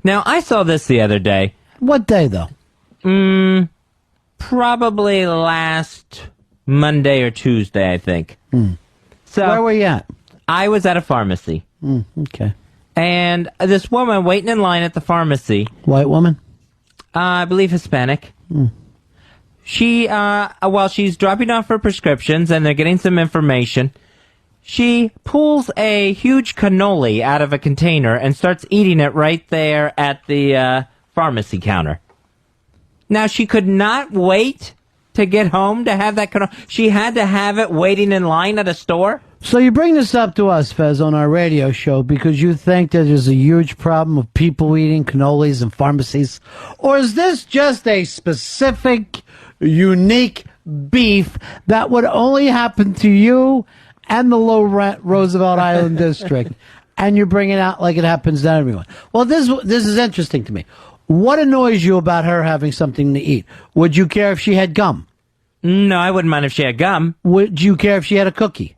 Now, I saw this the other day. What day, though? Probably last Monday or Tuesday, I think. So Where were you at? I was at a pharmacy. Okay. And this woman waiting in line at the pharmacy, White woman? I believe Hispanic, she, while she's dropping off her prescriptions and they're getting some information, she pulls a huge cannoli out of a container and starts eating it right there at the pharmacy counter. Now, she could not wait to get home to have that cannoli. She had to have it waiting in line at a store. So you bring this up to us, Fez, on our radio show because you think that there's a huge problem of people eating cannolis in pharmacies? Or is this just a specific, unique beef that would only happen to you and the low-rent Roosevelt Island district, and you bring it out like it happens to everyone? Well, this is interesting to me. What annoys you about her having something to eat? Would you care if she had gum? No, I wouldn't mind if she had gum. Would you care if she had a cookie?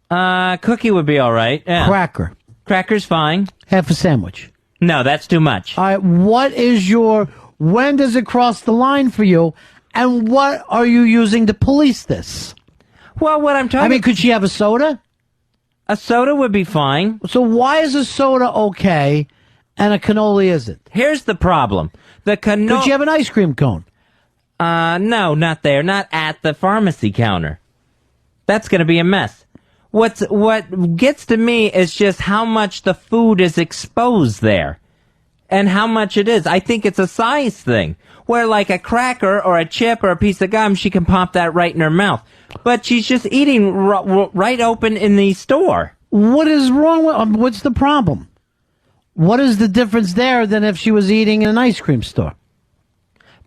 Cookie would be all right. Yeah. Cracker? Cracker's fine. Half a sandwich? No, that's too much. All right, when does it cross the line for you, and what are you using to police this? Well, what I'm talking... I mean, could she have a soda? A soda would be fine. So why is a soda okay and a cannoli isn't? Here's the problem. The cannoli... Could she have an ice cream cone? No, not there. Not at the pharmacy counter. That's going to be a mess. What gets to me is just how much the food is exposed there. And how much it is. I think it's a size thing. Where like a cracker or a chip or a piece of gum, she can pop that right in her mouth. But she's just eating right open in the store. What is wrong with... what's the problem? What is the difference there than if she was eating in an ice cream store?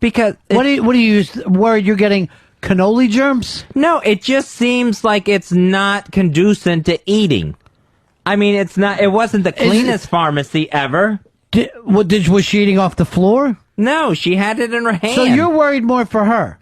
Because... What are you worried you're getting cannoli germs? No, it just seems like it's not conducive to eating. I mean, it's not. It wasn't the cleanest pharmacy ever. Was she eating off the floor? No, she had it in her hand. So you're worried more for her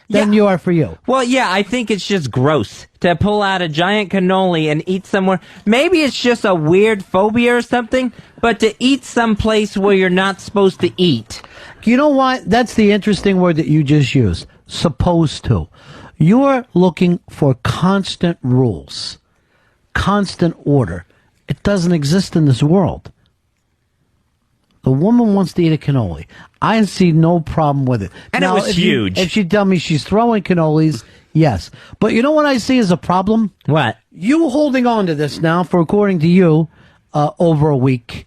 than you are for you. Well, yeah, I think it's just gross to pull out a giant cannoli and eat somewhere. Maybe it's just a weird phobia or something, but to eat someplace where you're not supposed to eat. You know what? That's the interesting word that you just used. Supposed to. You're looking for constant rules, constant order. It doesn't exist in this world. The woman wants to eat a cannoli. I see no problem with it. And now, it was huge. If she tell me she's throwing cannolis, yes. But you know what I see as a problem? What? You holding on to this now for, according to you, over a week,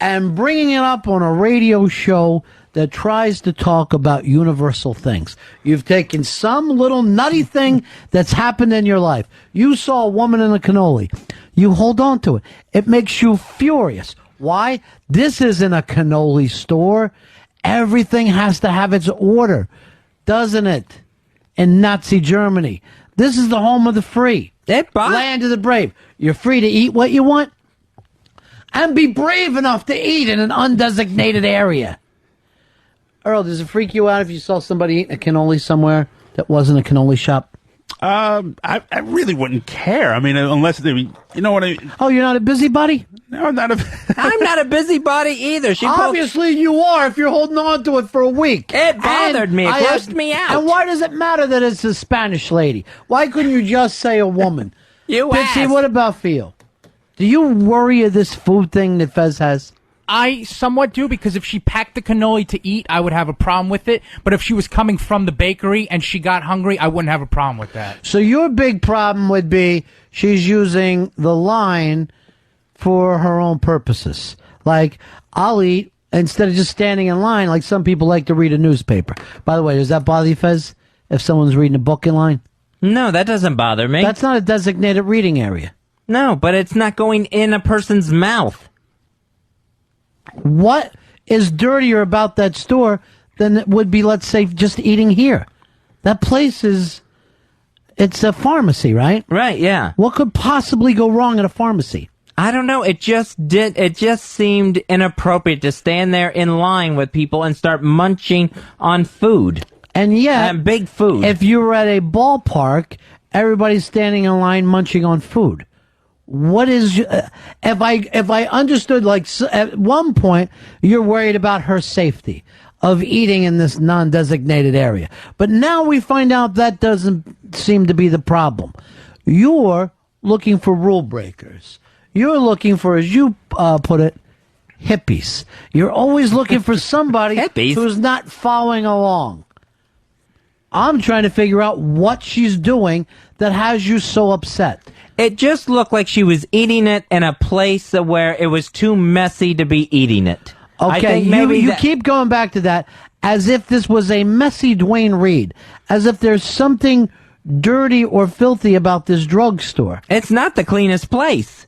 and bringing it up on a radio show that tries to talk about universal things. You've taken some little nutty thing that's happened in your life. You saw a woman in a cannoli. You hold on to it. It makes you furious. Why? This isn't a cannoli store. Everything has to have its order, doesn't it? In Nazi Germany. This is the home of the free. Land of the brave. You're free to eat what you want and be brave enough to eat in an undesignated area. Earl, does it freak you out if you saw somebody eating a cannoli somewhere that wasn't a cannoli shop? I really wouldn't care. I mean, unless they, you know what I mean? Oh, you're not a busybody? No, I'm not a... I'm not a busybody either. Obviously you are if you're holding on to it for a week. It bothered me. It grossed me out. And why does it matter that it's a Spanish lady? Why couldn't you just say a woman? You Bitsy, asked. what about Phil? Do you worry of this food thing that Fez has? I somewhat do, because if she packed the cannoli to eat, I would have a problem with it. But if she was coming from the bakery and she got hungry, I wouldn't have a problem with that. So your big problem would be she's using the line for her own purposes. Like, I'll eat instead of just standing in line like some people like to read a newspaper. By the way, does that bother you, Fez, if someone's reading a book in line? No, that doesn't bother me. That's not a designated reading area. No, but it's not going in a person's mouth. What is dirtier about that store than it would be, let's say, just eating here? That place it's a pharmacy, right? Right, yeah. What could possibly go wrong at a pharmacy? I don't know. It just seemed inappropriate to stand there in line with people and start munching on food. And yet, and big food. If you were at a ballpark, everybody's standing in line munching on food. What is if I understood, like, at one point you're worried about her safety of eating in this non-designated area, but now we find out that doesn't seem to be the problem. You're looking for rule breakers. You're looking for, as you put it, hippies. You're always looking for somebody Hippies? who's not following along. I'm trying to figure out what she's doing that has you so upset. It just looked like she was eating it in a place where it was too messy to be eating it. I Okay, think maybe you that- keep going back to that as if this was a messy Dwayne Reed, as if there's something dirty or filthy about this drugstore. It's not the cleanest place.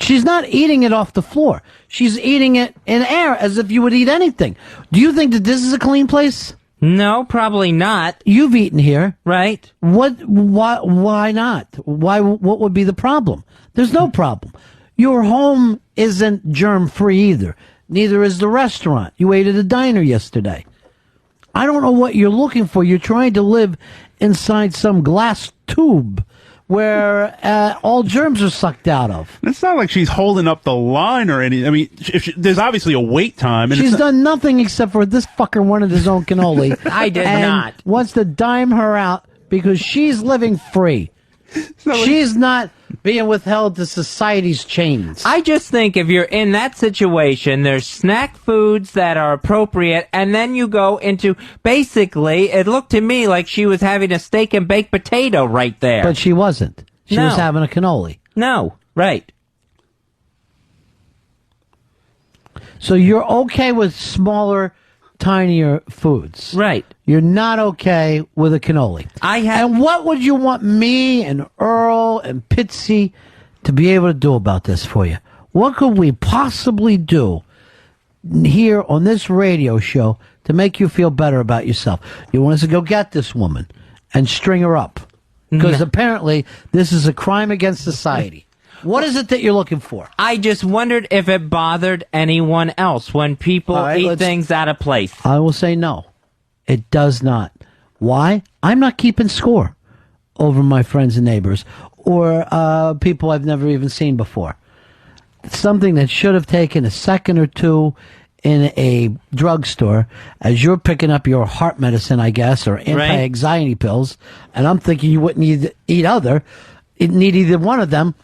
She's not eating it off the floor. She's eating it in air as if you would eat anything. Do you think that this is a clean place? No, probably not. You've eaten here. Right? Why not? What would be the problem? There's no problem. Your home isn't germ-free either. Neither is the restaurant. You ate at a diner yesterday. I don't know what you're looking for. You're trying to live inside some glass tube where all germs are sucked out of. It's not like she's holding up the line or anything. I mean, there's obviously a wait time. And She's done nothing except for this fucker wanted his own cannoli. I did and not. Wants to dime her out because she's living free. She's not being withheld to society's chains. I just think if you're in that situation, there's snack foods that are appropriate, and then you go into, basically, it looked to me like she was having a steak and baked potato right there. But she wasn't. She No. was having a cannoli. No, right. So you're okay with smaller, tinier foods. Right. You're not okay with a cannoli. And what would you want me and Earl and Pitsy to be able to do about this for you? What could we possibly do here on this radio show to make you feel better about yourself? You want us to go get this woman and string her up? Because apparently this is a crime against society. What is it that you're looking for? I just wondered if it bothered anyone else when people All right, eat let's- things out of place. I will say no. It does not. Why? I'm not keeping score over my friends and neighbors or people I've never even seen before. Something that should have taken a second or two in a drugstore as you're picking up your heart medicine, I guess, or anti-anxiety pills, and I'm thinking you wouldn't need need either one of them.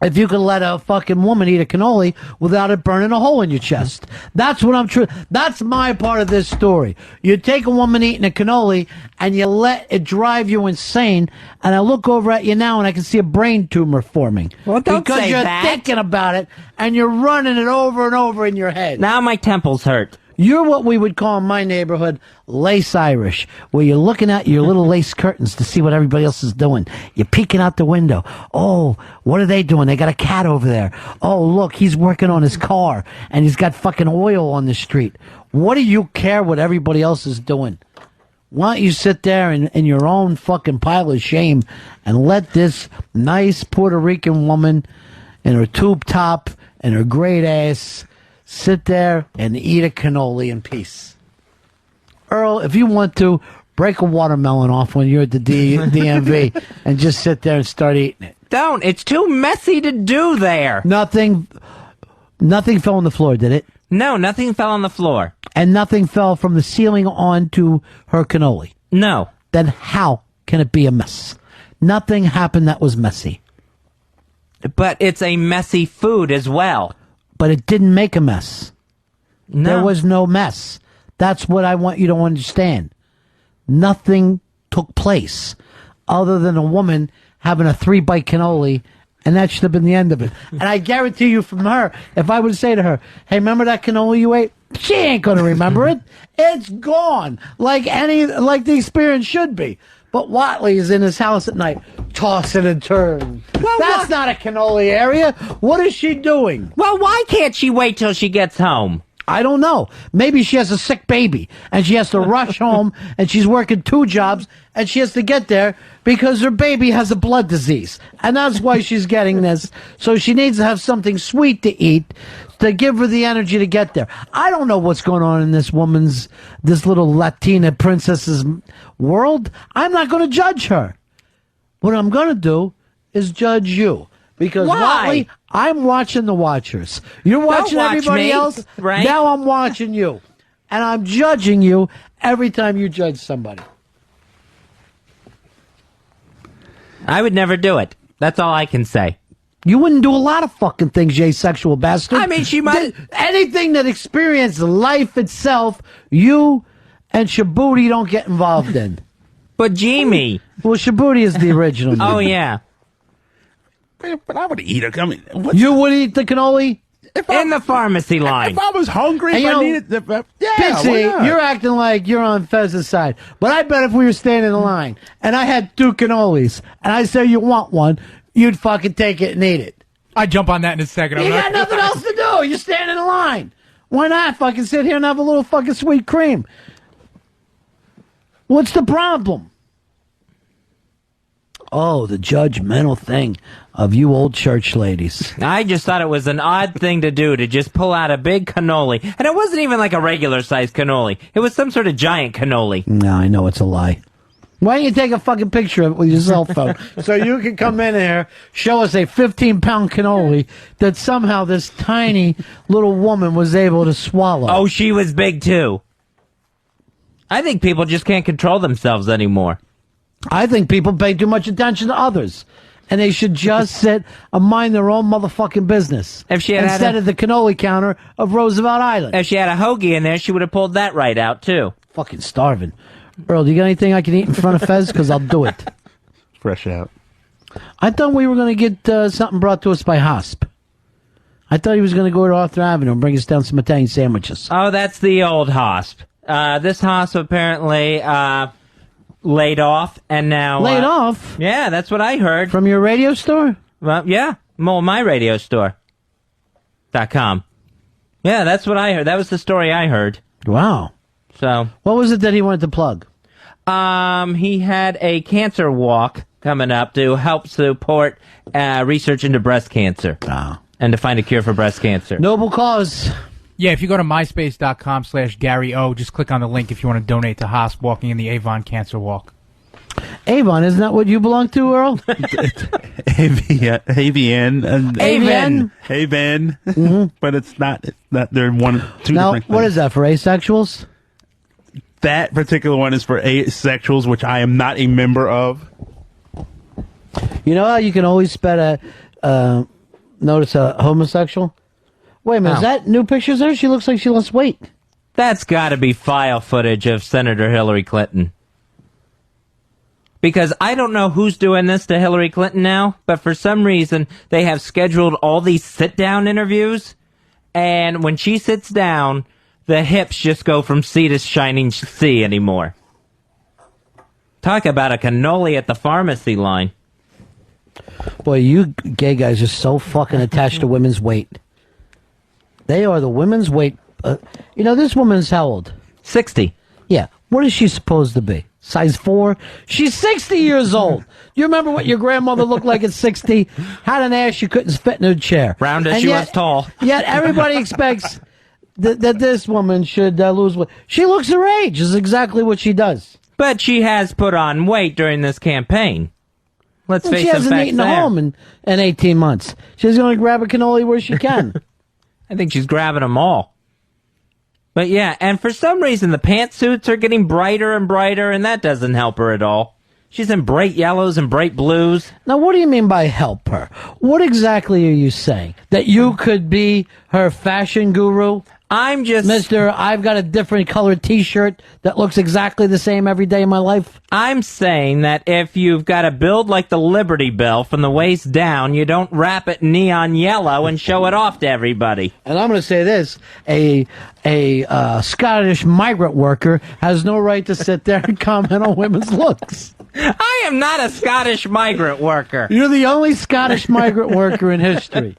If you could let a fucking woman eat a cannoli without it burning a hole in your chest. That's what I'm that's my part of this story. You take a woman eating a cannoli and you let it drive you insane, and I look over at you now and I can see a brain tumor forming. Well, don't because say you're that. thinking about it and you're running it over and over in your head. Now my temples hurt. You're what we would call in my neighborhood lace Irish, where you're looking at your little lace curtains to see what everybody else is doing. You're peeking out the window. Oh, what are they doing? They got a cat over there. Oh, look, he's working on his car, and he's got fucking oil on the street. What do you care what everybody else is doing? Why don't you sit there in your own fucking pile of shame and let this nice Puerto Rican woman in her tube top and her great ass sit there and eat a cannoli in peace. Earl, if you want to, break a watermelon off when you're at the DMV and just sit there and start eating it. Don't. It's too messy to do there. Nothing fell on the floor, did it? No, nothing fell on the floor. And nothing fell from the ceiling onto her cannoli. No. Then how can it be a mess? Nothing happened that was messy. But it's a messy food as well. But it didn't make a mess. No. There was no mess. That's what I want you to understand. Nothing took place other than a woman having a 3-bite cannoli, and that should have been the end of it. And I guarantee you from her, if I would say to her, hey, remember that cannoli you ate? She ain't going to remember it. It's gone, like the experience should be. But Watley is in his house at night, tossing and turning. Well, that's not a cannoli area. What is she doing? Well, why can't she wait till she gets home? I don't know. Maybe she has a sick baby and she has to rush home and she's working 2 jobs and she has to get there because her baby has a blood disease. And that's why she's getting this. So she needs to have something sweet to eat to give her the energy to get there. I don't know what's going on in this little Latina princess's world. I'm not going to judge her. What I'm going to do is judge you. Because Why? Watley, I'm watching the watchers. You're watching watch everybody me, else. right? Now I'm watching you. And I'm judging you every time you judge somebody. I would never do it. That's all I can say. You wouldn't do a lot of fucking things, you asexual bastard. I mean, she might- Anything that experienced life itself, you and Shabuti don't get involved in. But Jamie. Well, Shabuti is the original. Oh, name. yeah. But I would eat it. I mean, what's, You would eat the cannoli? In the pharmacy line. if I was hungry, And if you I know, needed, yeah, why Pixie, not? you're acting like you're on Fez's side. But I bet if we were standing in line and I had 2 cannolis and I say you want one, you'd fucking take it and eat it. I'd jump on that in a second. You got nothing else to do. You're standing in line. Why not fucking sit here and have a little fucking sweet cream? What's the problem? Oh, the judgmental thing of you old church ladies. I just thought it was an odd thing to do to just pull out a big cannoli. And it wasn't even like a regular sized cannoli. It was some sort of giant cannoli. No, I know it's a lie. Why don't you take a fucking picture of it with your cell phone so you can come in here, show us a 15-pound cannoli that somehow this tiny little woman was able to swallow? Oh, she was big too. I think people just can't control themselves anymore. I think people pay too much attention to others. And they should just sit and mind their own motherfucking business. If she had instead had a- of the cannoli counter of Roosevelt Island. If she had a hoagie in there, she would have pulled that right out too. Fucking starving. Earl, do you got anything I can eat in front of Fez? Because I'll do it. Fresh out. I thought we were going to get something brought to us by Hosp. I thought he was going to go to Arthur Avenue and bring us down some Italian sandwiches. Oh, that's the old hosp. This hosp apparently laid off and now... Laid off? Yeah, that's what I heard. From your radio store? Well, yeah, myradiostore.com. Yeah, that's what I heard. That was the story I heard. Wow. So, What was it that he wanted to plug? he had a cancer walk coming up to help support research into breast cancer Ah. and to find a cure for breast cancer. Noble cause. Yeah, if you go to myspace.com/Gary O, just click on the link if you want to donate to Hosp walking in the Avon Cancer Walk. Avon, isn't that what you belong to, Earl? AVN. AVN? AVN. But it's not, they're two Now, different what things. is that, for asexuals? That particular one is for asexuals, which I am not a member of. You know how you can always notice a homosexual? Wait a minute, How? is that new pictures there? She looks like she lost weight. That's got to be file footage of Senator Hillary Clinton. Because I don't know who's doing this to Hillary Clinton now, but for some reason they have scheduled all these sit-down interviews, and when she sits down, the hips just go from C to shining C anymore. Talk about a cannoli at the pharmacy line. Boy, you gay guys are so fucking attached to women's weight. They are the women's weight. This woman's how old? 60. Yeah. What is she supposed to be? Size 4? She's 60 years old. You remember what your grandmother looked like at 60? Had an ass you couldn't fit in her chair. Round as And she yet- was tall. Yet everybody expects that this woman should lose weight. She looks her age. Is exactly what she does. But she has put on weight during this campaign. Let's And face she some hasn't facts eaten there. a home in 18 months. She's going to grab a cannoli where she can. I think she's grabbing them all. But yeah, and for some reason the pantsuits are getting brighter and brighter, and that doesn't help her at all. She's in bright yellows and bright blues. Now, what do you mean by help her? What exactly are you saying? That you could be her fashion guru? I'm just... Mister, I've got a different colored T-shirt that looks exactly the same every day of my life. I'm saying that if you've got a build like the Liberty Bell from the waist down, you don't wrap it neon yellow and show it off to everybody. And I'm going to say this: a Scottish migrant worker has no right to sit there and comment on women's looks. I am not a Scottish migrant worker. You're the only Scottish migrant worker in history.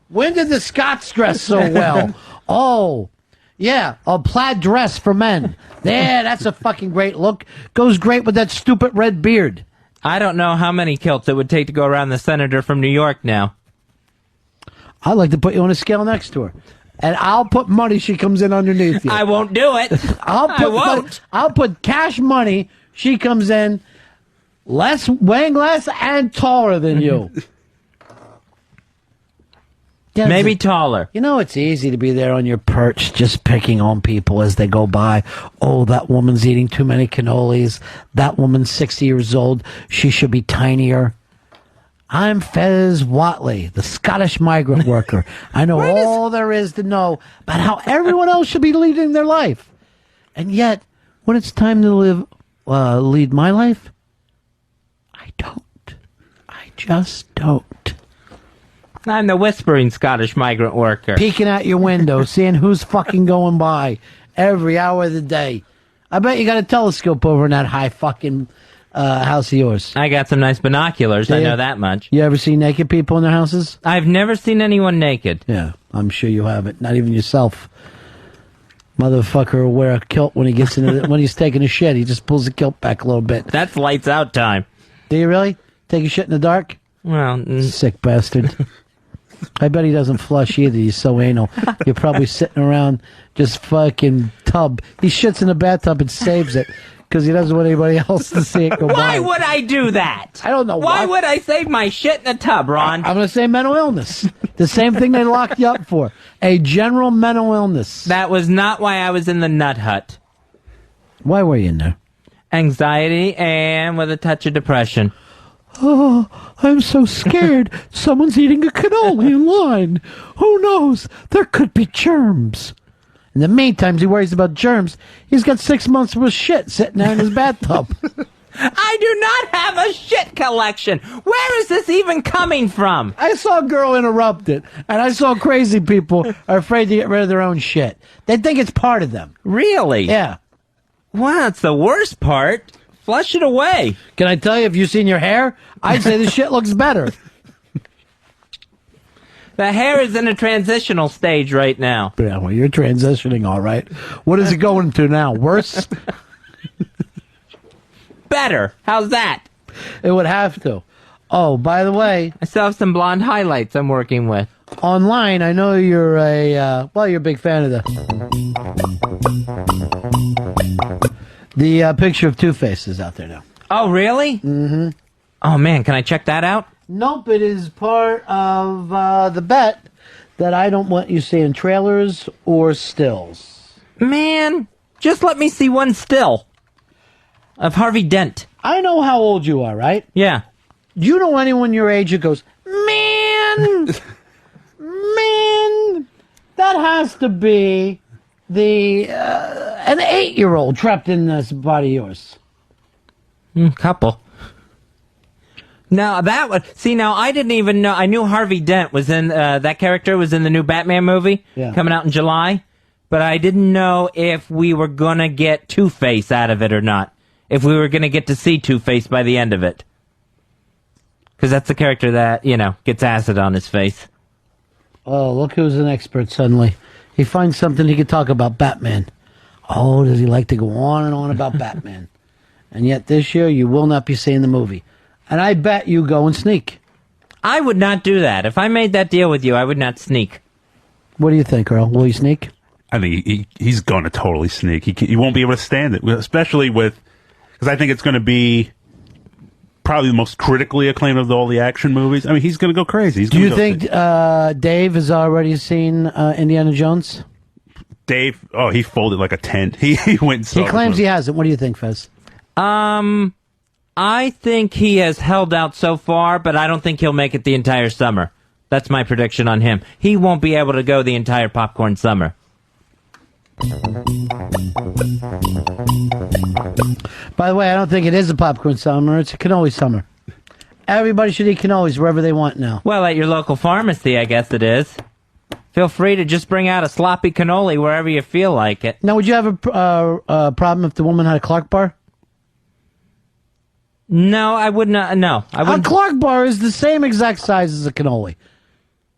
When did the Scots dress so well? Oh, yeah, a plaid dress for men. Yeah, that's a fucking great look. Goes great with that stupid red beard. I don't know how many kilts it would take to go around the senator from New York now. I'd like to put you on a scale next to her. And I'll put money she comes in underneath you. I won't do it. I won't. I'll put cash money she comes in weighing less and taller than you. Yeah, Maybe taller. You know, it's easy to be there on your perch, just picking on people as they go by. Oh, that woman's eating too many cannolis. That woman's 60 years old. She should be tinier. I'm Fez Watley, the Scottish migrant worker. I know all there is to know about how everyone else should be leading their life. And yet, when it's time to lead my life, I don't. I just don't. I'm the whispering Scottish migrant worker. Peeking out your window, seeing who's fucking going by every hour of the day. I bet you got a telescope over in that high fucking house of yours. I got some nice binoculars, I know that much. You ever see naked people in their houses? I've never seen anyone naked. Yeah, I'm sure you haven't. Not even yourself. Motherfucker will wear a kilt when he gets when he's taking a shit. He just pulls the kilt back a little bit. That's lights out time. Do you really? Take a shit in the dark? Well, Sick bastard. I bet he doesn't flush either. He's so anal. You're probably sitting around just fucking tub. He shits in the bathtub and saves it because he doesn't want anybody else to see it go by. why would I do that? I don't know Why would I save my shit in a tub, Ron? I'm going to say mental illness. The same thing they locked you up for. A general mental illness. That was not why I was in the nut hut. Why were you in there? Anxiety and with a touch of depression. Oh, I'm so scared. Someone's eating a cannoli in line. Who knows? There could be germs. In the meantime, he worries about germs. He's got 6 months worth of shit sitting there in his bathtub. I do not have a shit collection. Where is this even coming from? I saw a girl interrupt it, and I saw crazy people are afraid to get rid of their own shit. They think it's part of them. Really? Yeah. Well, that's the worst part. Flush it away. Can I tell you, if you've seen your hair, I'd say the shit looks better. The hair is in a transitional stage right now. Yeah, well, you're transitioning all right. What is it going to now? Worse? Better. How's that? It would have to. Oh, by the way, I still have some blonde highlights I'm working with. online, I know you're you're a big fan of the picture of Two-Face is out there now. Oh, really? Mm-hmm. Oh, man, can I check that out? Nope, it is part of the bet that I don't want you seeing trailers or stills. Man, just let me see one still. Of Harvey Dent. I know how old you are, right? Yeah. Do you know anyone your age who goes, man, man, that has to be an 8-year-old trapped in this body of yours? Couple. Now that was now I didn't even know. I knew Harvey Dent was in that character was in the new Batman movie coming out in July, but I didn't know if we were gonna get Two-Face out of it or not. If we were gonna get to see Two-Face by the end of it, because that's the character that gets acid on his face. Oh, look who's an expert suddenly. He finds something he could talk about Batman. Oh, does he like to go on and on about Batman? And yet this year you will not be seeing the movie. And I bet you go and sneak. I would not do that. If I made that deal with you, I would not sneak. What do you think, Earl? Will you sneak? I think he's going to totally sneak. He won't be able to stand it, especially because I think it's going to be probably the most critically acclaimed of all the action movies. I mean, he's going to go crazy. Do you think Dave has already seen Indiana Jones? Dave, he folded like a tent. He went and saw He claims he hasn't. What do you think, Fez? I think he has held out so far, but I don't think he'll make it the entire summer. That's my prediction on him. He won't be able to go the entire popcorn summer. By the way, I don't think it is a popcorn summer. It's a cannoli summer. Everybody should eat cannolis wherever they want now. Well, at your local pharmacy, I guess it is. Feel free to just bring out a sloppy cannoli wherever you feel like it. Now, would you have a problem if the woman had a Clark bar? No, I would not. No, I wouldn't. A Clark bar is the same exact size as a cannoli.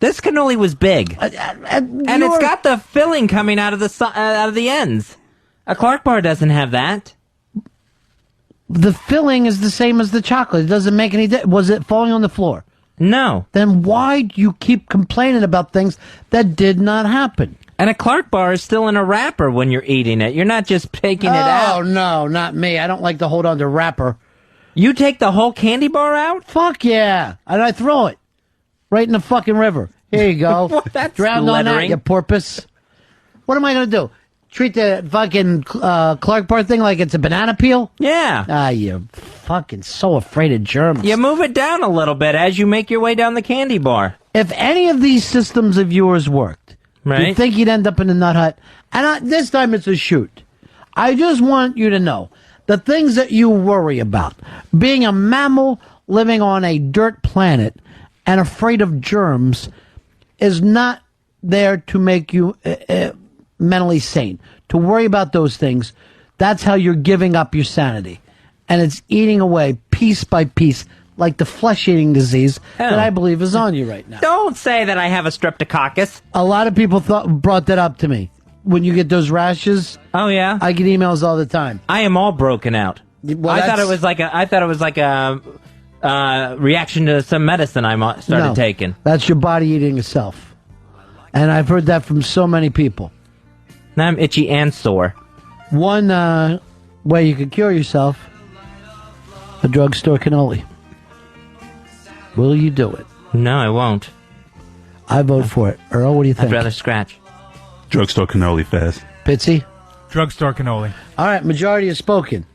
This cannoli was big, and it's got the filling coming out of the ends. A Clark bar doesn't have that. The filling is the same as the chocolate. It doesn't make any difference. Was it falling on the floor? No. Then why do you keep complaining about things that did not happen? And a Clark bar is still in a wrapper when you're eating it. You're not just taking it out. Oh, no, not me. I don't like to hold on to wrapper. You take the whole candy bar out? Fuck yeah. And I throw it right in the fucking river. Here you go. That's Drowned on that, lettering. you porpoise. What am I going to do? Treat the fucking Clark Bar thing like it's a banana peel? Yeah. Ah, you're fucking so afraid of germs. You move it down a little bit as you make your way down the candy bar. If any of these systems of yours worked, Right. you'd think you'd end up in the nut hut. And this time it's a shoot. I just want you to know the things that you worry about. Being a mammal living on a dirt planet and afraid of germs is not there to make you mentally sane. To worry about those things, that's how you're giving up your sanity. And it's eating away piece by piece like the flesh-eating disease that I believe is on you right now. Don't say that I have a streptococcus. A lot of people brought that up to me. When you get those rashes, Oh yeah. I get emails all the time. I am all broken out. Well, I thought that's- it was like a reaction to some medicine I started No, taking. that's your body eating itself. And I've heard that from so many people. Now I'm itchy and sore. One way you could cure yourself, a drugstore cannoli. Will you do it? No, I won't. I vote for it. Earl, what do you think? I'd rather scratch. Drugstore cannoli fast. Pitsy? Drugstore cannoli. All right, majority has spoken.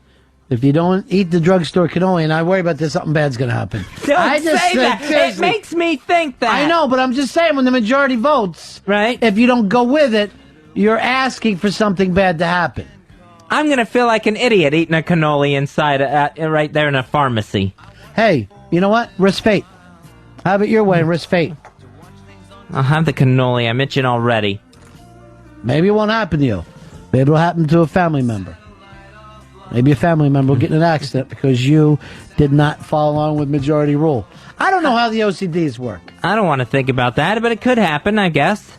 If you don't eat the drugstore cannoli, and I worry about this, something bad's going to happen. Don't I just say that. It seriously. makes me think that. I know, but I'm just saying when the majority votes, Right? if you don't go with it, you're asking for something bad to happen. I'm going to feel like an idiot eating a cannoli inside, right there in a pharmacy. Hey, you know what? Risk fate. Have it your way and risk fate. I'll have the cannoli. I'm itching already. Maybe it won't happen to you. Maybe it'll happen to a family member. Maybe a family member will get in an accident because you did not follow along with majority rule. I don't know how the OCDs work. I don't want to think about that, but it could happen, I guess.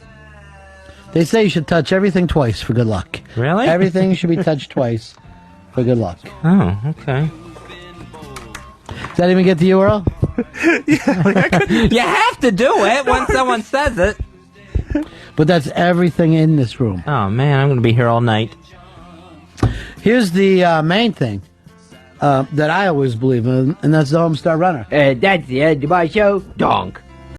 They say you should touch everything twice for good luck. Really? Everything should be touched twice for good luck. Oh, okay. Does that even get to you, Earl? You have to do it when someone says it. But that's everything in this room. Oh, man, I'm going to be here all night. Here's the main thing that I always believe in, and that's the Homestar Runner. That's the end of my show. Donk.